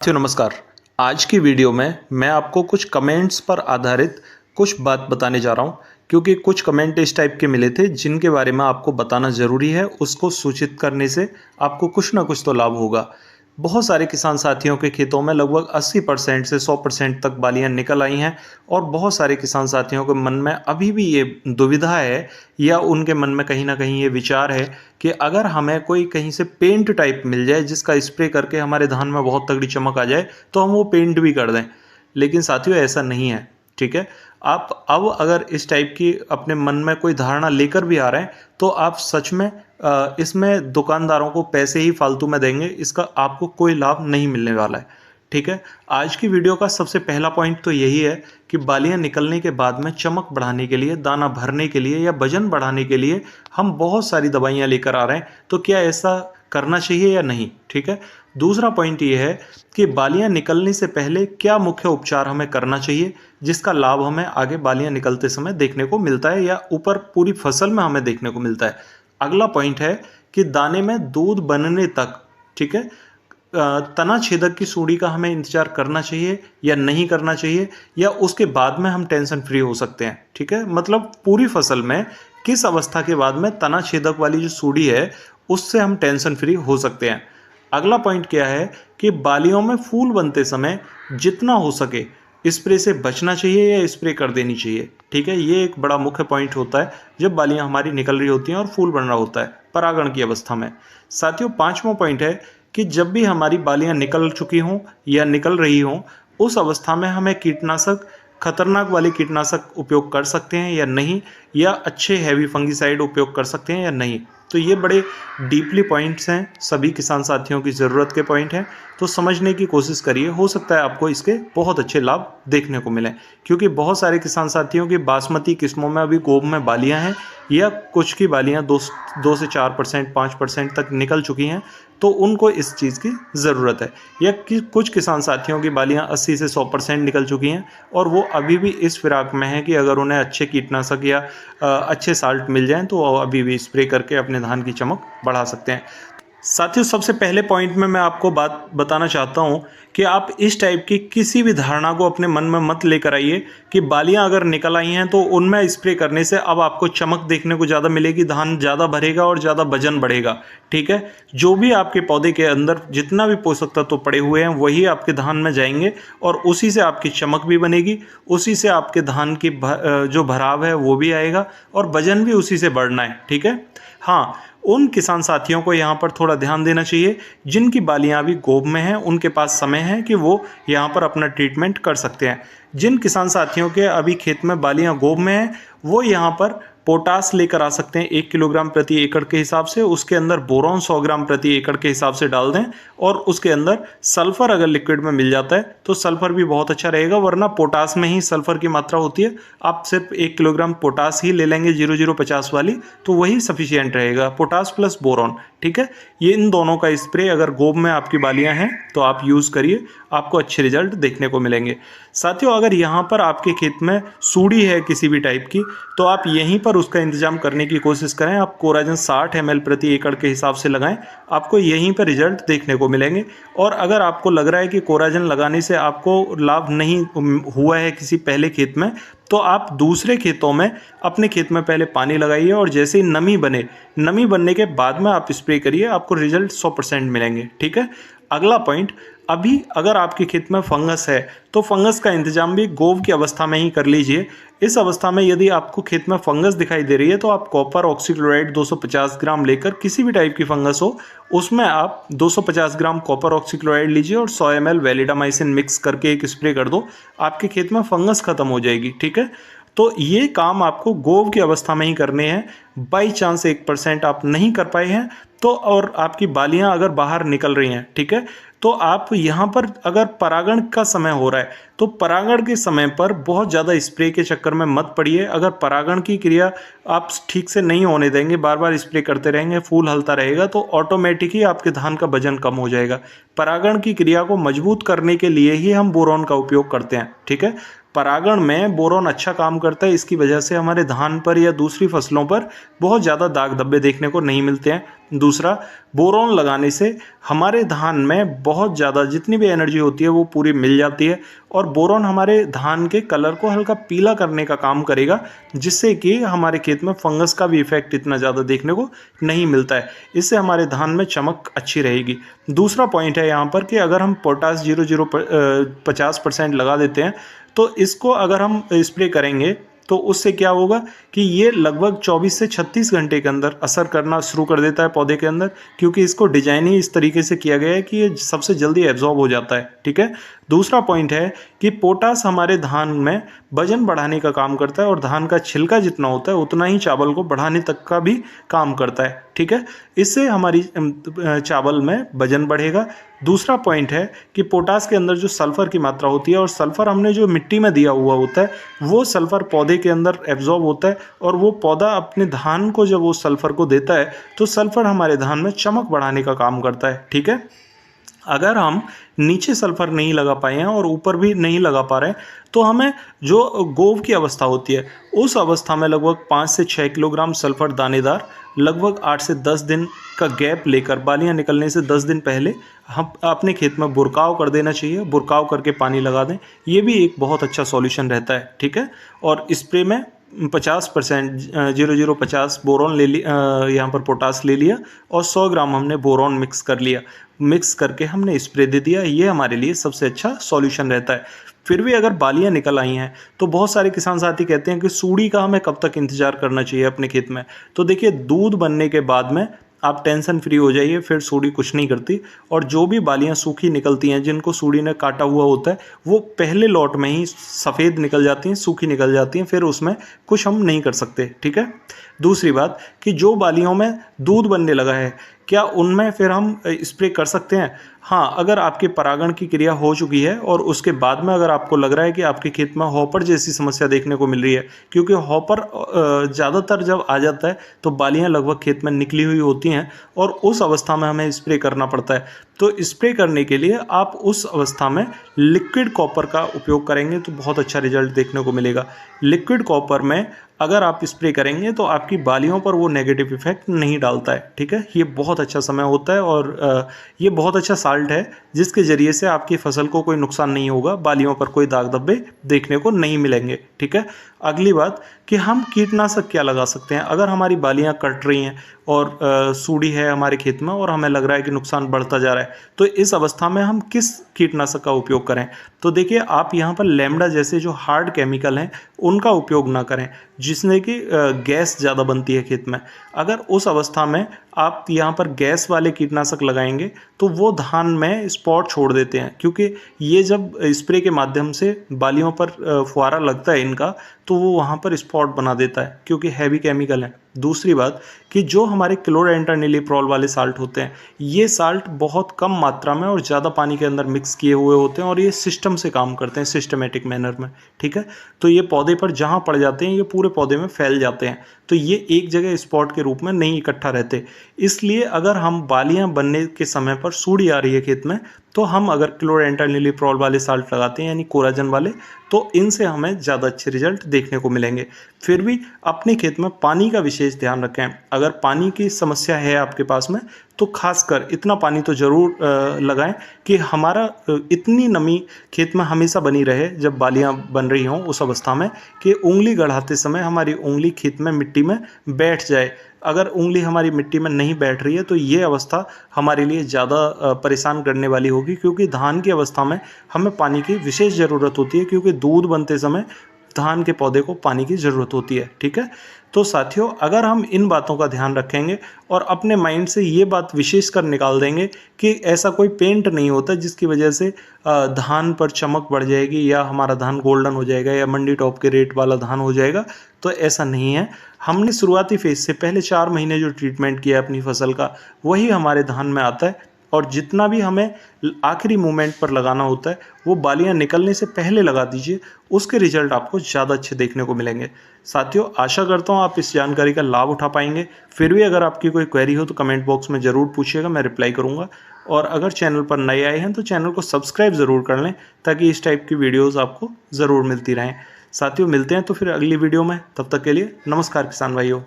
साथियों नमस्कार। आज की वीडियो में मैं आपको कुछ कमेंट्स पर आधारित कुछ बात बताने जा रहा हूं, क्योंकि कुछ कमेंट इस टाइप के मिले थे जिनके बारे में आपको बताना ज़रूरी है। उसको सूचित करने से आपको कुछ ना कुछ तो लाभ होगा। बहुत सारे किसान साथियों के खेतों में लगभग 80% से 100% तक बालियां निकल आई हैं और बहुत सारे किसान साथियों के मन में अभी भी ये दुविधा है या उनके मन में कहीं ना कहीं ये विचार है कि अगर हमें कोई कहीं से पेंट टाइप मिल जाए जिसका स्प्रे करके हमारे धान में बहुत तगड़ी चमक आ जाए तो हम वो पेंट भी कर दें। लेकिन साथियों ऐसा नहीं है, ठीक है। आप अब अगर इस टाइप की अपने मन में कोई धारणा लेकर भी आ रहे हैं तो आप सच में इसमें दुकानदारों को पैसे ही फालतू में देंगे, इसका आपको कोई लाभ नहीं मिलने वाला है, ठीक है। आज की वीडियो का सबसे पहला पॉइंट तो यही है कि बालियां निकलने के बाद में चमक बढ़ाने के लिए, दाना भरने के लिए या वजन बढ़ाने के लिए हम बहुत सारी दवाइयां लेकर आ रहे हैं, तो क्या ऐसा करना चाहिए या नहीं, ठीक है। दूसरा पॉइंट ये है कि बालियां निकलने से पहले क्या मुख्य उपचार हमें करना चाहिए जिसका लाभ हमें आगे बालियां निकलते समय देखने को मिलता है या ऊपर पूरी फसल में हमें देखने को मिलता है। अगला पॉइंट है कि दाने में दूध बनने तक, ठीक है, तना छेदक की सूढ़ी का हमें इंतजार करना चाहिए या नहीं करना चाहिए, या उसके बाद में हम टेंशन फ्री हो सकते हैं, ठीक है। मतलब पूरी फसल में किस अवस्था के बाद में तना छेदक वाली जो सूढ़ी है उससे हम टेंशन फ्री हो सकते हैं। अगला पॉइंट क्या है कि बालियों में फूल बनते समय जितना हो सके स्प्रे से बचना चाहिए या स्प्रे कर देनी चाहिए, ठीक है। ये एक बड़ा मुख्य पॉइंट होता है जब बालियां हमारी निकल रही होती हैं और फूल बन रहा होता है परागण की अवस्था में। साथियों पांचवा पॉइंट है कि जब भी हमारी बालियां निकल चुकी हों या निकल रही हों उस अवस्था में हमें कीटनाशक, खतरनाक वाले कीटनाशक उपयोग कर सकते हैं या नहीं, या अच्छे हैवी फंगिसाइड उपयोग कर सकते हैं या नहीं। तो ये बड़े डीपली पॉइंट्स हैं, सभी किसान साथियों की ज़रूरत के पॉइंट हैं, तो समझने की कोशिश करिए। हो सकता है आपको इसके बहुत अच्छे लाभ देखने को मिलें, क्योंकि बहुत सारे किसान साथियों की बासमती किस्मों में अभी गोब में बालियां हैं या कुछ की बालियां 2 से 4%, 5% तक निकल चुकी हैं, तो उनको इस चीज़ की ज़रूरत है। या कि कुछ किसान साथियों की बालियां 80 से 100% निकल चुकी हैं और वो अभी भी इस फिराक में हैं कि अगर उन्हें अच्छे कीटनाशक या अच्छे साल्ट मिल जाएं तो वो अभी भी स्प्रे करके अपने धान की चमक बढ़ा सकते हैं। साथियों सबसे पहले पॉइंट में मैं आपको बात बताना चाहता हूं कि आप इस टाइप की किसी भी धारणा को अपने मन में मत लेकर आइए कि बालियां अगर निकल आई हैं तो उनमें स्प्रे करने से अब आपको चमक देखने को ज़्यादा मिलेगी, धान ज़्यादा भरेगा और ज़्यादा वजन बढ़ेगा, ठीक है। जो भी आपके पौधे के अंदर जितना भी पोषक तत्व पड़े हुए हैं वही आपके धान में जाएंगे और उसी से आपकी चमक भी बनेगी, उसी से आपके धान की जो भराव है वो भी आएगा और वजन भी उसी से बढ़ना है, ठीक है। हाँ, उन किसान साथियों को यहाँ पर थोड़ा ध्यान देना चाहिए जिनकी बालियाँ अभी गोब में हैं, उनके पास समय है कि वो यहाँ पर अपना ट्रीटमेंट कर सकते हैं। जिन किसान साथियों के अभी खेत में बालियाँ गोब में हैं वो यहाँ पर पोटास लेकर आ सकते हैं 1 किलोग्राम प्रति एकड़ के हिसाब से, उसके अंदर बोरॉन 100 ग्राम प्रति एकड़ के हिसाब से डाल दें और उसके अंदर सल्फर अगर लिक्विड में मिल जाता है तो सल्फर भी बहुत अच्छा रहेगा, वरना पोटास में ही सल्फर की मात्रा होती है। आप सिर्फ 1 किलोग्राम पोटास ही ले लेंगे 0050 वाली, तो वही सफिशियंट रहेगा, पोटास प्लस बोरॉन, ठीक है। ये इन दोनों का स्प्रे अगर गोब में आपकी बालियां हैं तो आप यूज़ करिए, आपको अच्छे रिजल्ट देखने को मिलेंगे। साथियों अगर यहाँ पर आपके खेत में सूढ़ी है किसी भी टाइप की तो आप यहीं पर उसका इंतजाम करने की कोशिश करें। आप कोराजन 60 ml प्रति एकड़ के हिसाब से लगाएं, आपको यहीं पर रिजल्ट देखने को मिलेंगे। और अगर आपको लग रहा है कि कोराजन लगाने से आपको लाभ नहीं हुआ है किसी पहले खेत में, तो आप दूसरे खेतों में अपने खेत में पहले पानी लगाइए और जैसे ही नमी बने, नमी बनने के बाद में आप स्प्रे करिए, आपको रिजल्ट 100% मिलेंगे, ठीक है। अगला पॉइंट, अभी अगर आपके खेत में फंगस है तो फंगस का इंतजाम भी गोब की अवस्था में ही कर लीजिए। इस अवस्था में यदि आपको खेत में फंगस दिखाई दे रही है तो आप कॉपर ऑक्सीक्लोराइड 250 ग्राम लेकर, किसी भी टाइप की फंगस हो उसमें आप 250 ग्राम कॉपर ऑक्सीक्लोराइड लीजिए और 100 ml वैलिडामाइसिन मिक्स करके एक स्प्रे कर दो, आपके खेत में फंगस खत्म हो जाएगी, ठीक है। तो ये काम आपको गोब की अवस्था में ही करने हैं। बाई चांस 1% आप नहीं कर पाए हैं तो, और आपकी बालियां अगर बाहर निकल रही हैं, ठीक है, तो आप यहाँ पर अगर परागण का समय हो रहा है तो परागण के समय पर बहुत ज़्यादा स्प्रे के चक्कर में मत पड़िए। अगर परागण की क्रिया आप ठीक से नहीं होने देंगे, बार बार स्प्रे करते रहेंगे, फूल हलता रहेगा, तो ऑटोमेटिक ही आपके धान का वजन कम हो जाएगा। परागण की क्रिया को मजबूत करने के लिए ही हम बोरॉन का उपयोग करते हैं, ठीक है। परागण में बोरॉन अच्छा काम करता है, इसकी वजह से हमारे धान पर या दूसरी फसलों पर बहुत ज़्यादा दाग धब्बे देखने को नहीं मिलते हैं। दूसरा, बोरॉन लगाने से हमारे धान में बहुत ज़्यादा जितनी भी एनर्जी होती है वो पूरी मिल जाती है, और बोरॉन हमारे धान के कलर को हल्का पीला करने का काम करेगा, जिससे कि हमारे खेत में फंगस का भी इफेक्ट इतना ज़्यादा देखने को नहीं मिलता है। इससे हमारे धान में चमक अच्छी रहेगी। दूसरा पॉइंट है यहाँ पर कि अगर हम पोटास 50% लगा देते हैं, तो इसको अगर हम स्प्रे करेंगे तो उससे क्या होगा कि ये लगभग 24 से 36 घंटे के अंदर असर करना शुरू कर देता है पौधे के अंदर, क्योंकि इसको डिजाइन ही इस तरीके से किया गया है कि ये सबसे जल्दी एब्जॉर्ब हो जाता है। ठीक है। दूसरा पॉइंट है कि पोटास हमारे धान में वजन बढ़ाने का काम करता है, और धान का छिलका जितना होता है उतना ही चावल को बढ़ाने तक का भी काम करता है। ठीक है। इससे हमारी चावल में वजन बढ़ेगा। दूसरा पॉइंट है कि पोटास के अंदर जो सल्फर की मात्रा होती है, और सल्फर हमने जो मिट्टी में दिया हुआ होता है वो सल्फर पौधे के अंदर एब्जॉर्ब होता है, और वो पौधा अपने धान को जब वो सल्फर को देता है तो सल्फर हमारे धान में चमक बढ़ाने का काम करता है। ठीक है। अगर हम नीचे सल्फर नहीं लगा पाए हैं और ऊपर भी नहीं लगा पा रहे हैं, तो हमें जो गोव की अवस्था होती है उस अवस्था में लगभग 5 से 6 किलोग्राम सल्फर दानेदार लगभग 8 से 10 दिन का गैप लेकर, बालियां निकलने से 10 दिन पहले हम अपने खेत में बुरकाव कर देना चाहिए। बुरकाव करके पानी लगा दें, ये भी एक बहुत अच्छा सॉल्यूशन रहता है। ठीक है। और स्प्रे में 50% 0050 बोरॉन ले लिया, यहाँ पर पोटास ले लिया, और 100 ग्राम हमने बोरॉन मिक्स कर लिया। मिक्स करके हमने स्प्रे दे दिया। ये हमारे लिए सबसे अच्छा सॉल्यूशन रहता है। फिर भी अगर बालियां निकल आई हैं तो बहुत सारे किसान साथी कहते हैं कि सूड़ी का हमें कब तक इंतजार करना चाहिए अपने खेत में। तो देखिए, दूध बनने के बाद में आप टेंशन फ्री हो जाइए, फिर सूड़ी कुछ नहीं करती। और जो भी बालियां सूखी निकलती हैं जिनको सूड़ी ने काटा हुआ होता है, वो पहले लॉट में ही सफ़ेद निकल जाती हैं, सूखी निकल जाती हैं, फिर उसमें कुछ हम नहीं कर सकते। ठीक है। दूसरी बात कि जो बालियों में दूध बनने लगा है, क्या उनमें फिर हम स्प्रे कर सकते हैं? हाँ, अगर आपके परागण की क्रिया हो चुकी है और उसके बाद में अगर आपको लग रहा है कि आपके खेत में हॉपर जैसी समस्या देखने को मिल रही है, क्योंकि हॉपर ज़्यादातर जब आ जाता है तो बालियां लगभग खेत में निकली हुई होती हैं, और उस अवस्था में हमें स्प्रे करना पड़ता है। तो स्प्रे करने के लिए आप उस अवस्था में लिक्विड कॉपर का उपयोग करेंगे तो बहुत अच्छा रिजल्ट देखने को मिलेगा। लिक्विड कॉपर में अगर आप स्प्रे करेंगे तो आपकी बालियों पर वो नेगेटिव इफेक्ट नहीं डालता है। ठीक है। ये बहुत अच्छा समय होता है, और ये बहुत अच्छा साल्ट है जिसके ज़रिए से आपकी फसल को कोई नुकसान नहीं होगा, बालियों पर कोई दाग धब्बे देखने को नहीं मिलेंगे। ठीक है। अगली बात कि हम कीटनाशक क्या लगा सकते हैं अगर हमारी बालियां कट रही हैं और सूड़ी है हमारे खेत में और हमें लग रहा है कि नुकसान बढ़ता जा रहा है, तो इस अवस्था में हम किस कीटनाशक का उपयोग करें? तो देखिए, आप यहाँ पर लैम्डा जैसे जो हार्ड केमिकल हैं उनका उपयोग ना करें, जिसमें कि गैस ज़्यादा बनती है खेत में। अगर उस अवस्था में आप यहाँ पर गैस वाले कीटनाशक लगाएंगे तो वो धान में स्पॉट छोड़ देते हैं, क्योंकि ये जब स्प्रे के माध्यम से बालियों पर फुहारा लगता है इनका, तो वो वहाँ पर स्पॉट बना देता है, क्योंकि हैवी केमिकल है। दूसरी बात कि जो हमारे क्लोरेंटानिलीप्रोल वाले साल्ट होते हैं, ये साल्ट बहुत कम मात्रा में और ज़्यादा पानी के अंदर मिक्स किए हुए होते हैं, और ये सिस्टम से काम करते हैं, सिस्टमेटिक मैनर में। ठीक है। तो ये पौधे पर जहाँ पड़ जाते हैं ये पूरे पौधे में फैल जाते हैं, तो ये एक जगह स्पॉट के रूप में नहीं इकट्ठा रहते। इसलिए अगर हम बालियां बनने के समय पर सूड़ी आ रही है खेत में, तो हम अगर क्लोरेंटानिलीप्रोल वाले साल्ट लगाते हैं यानी कोराजन वाले, तो इनसे हमें ज़्यादा अच्छे रिजल्ट देखने को मिलेंगे। फिर भी अपने खेत में पानी का विशेष ध्यान रखें। अगर पानी की समस्या है आपके पास में, तो खासकर इतना पानी तो ज़रूर लगाएं कि हमारा इतनी नमी खेत में हमेशा बनी रहे जब बालियां बन रही हों, उस अवस्था में कि उंगली गढ़ाते समय हमारी उंगली खेत में मिट्टी में बैठ जाए। अगर उंगली हमारी मिट्टी में नहीं बैठ रही है तो ये अवस्था हमारे लिए ज़्यादा परेशान करने वाली होगी, क्योंकि धान की अवस्था में हमें पानी की विशेष ज़रूरत होती है, क्योंकि दूध बनते समय धान के पौधे को पानी की ज़रूरत होती है। ठीक है। तो साथियों, अगर हम इन बातों का ध्यान रखेंगे और अपने माइंड से ये बात विशेष कर निकाल देंगे कि ऐसा कोई पेंट नहीं होता जिसकी वजह से धान पर चमक बढ़ जाएगी या हमारा धान गोल्डन हो जाएगा या मंडी टॉप के रेट वाला धान हो जाएगा, तो ऐसा नहीं है। हमने शुरुआती फेज से पहले 4 महीने जो ट्रीटमेंट किया है अपनी फसल का, वही हमारे धान में आता है। और जितना भी हमें आखिरी मोमेंट पर लगाना होता है वो बालियां निकलने से पहले लगा दीजिए। उसके रिजल्ट आपको ज़्यादा अच्छे देखने को मिलेंगे। साथियों, आशा करता हूँ आप इस जानकारी का लाभ उठा पाएंगे। फिर भी अगर आपकी कोई क्वेरी हो तो कमेंट बॉक्स में ज़रूर पूछिएगा, मैं रिप्लाई करूँगा। और अगर चैनल पर नए आए हैं तो चैनल को सब्सक्राइब ज़रूर कर लें ताकि इस टाइप की वीडियोज़ आपको ज़रूर मिलती रहें। साथियों, मिलते हैं तो फिर अगली वीडियो में। तब तक के लिए नमस्कार किसान भाइयों।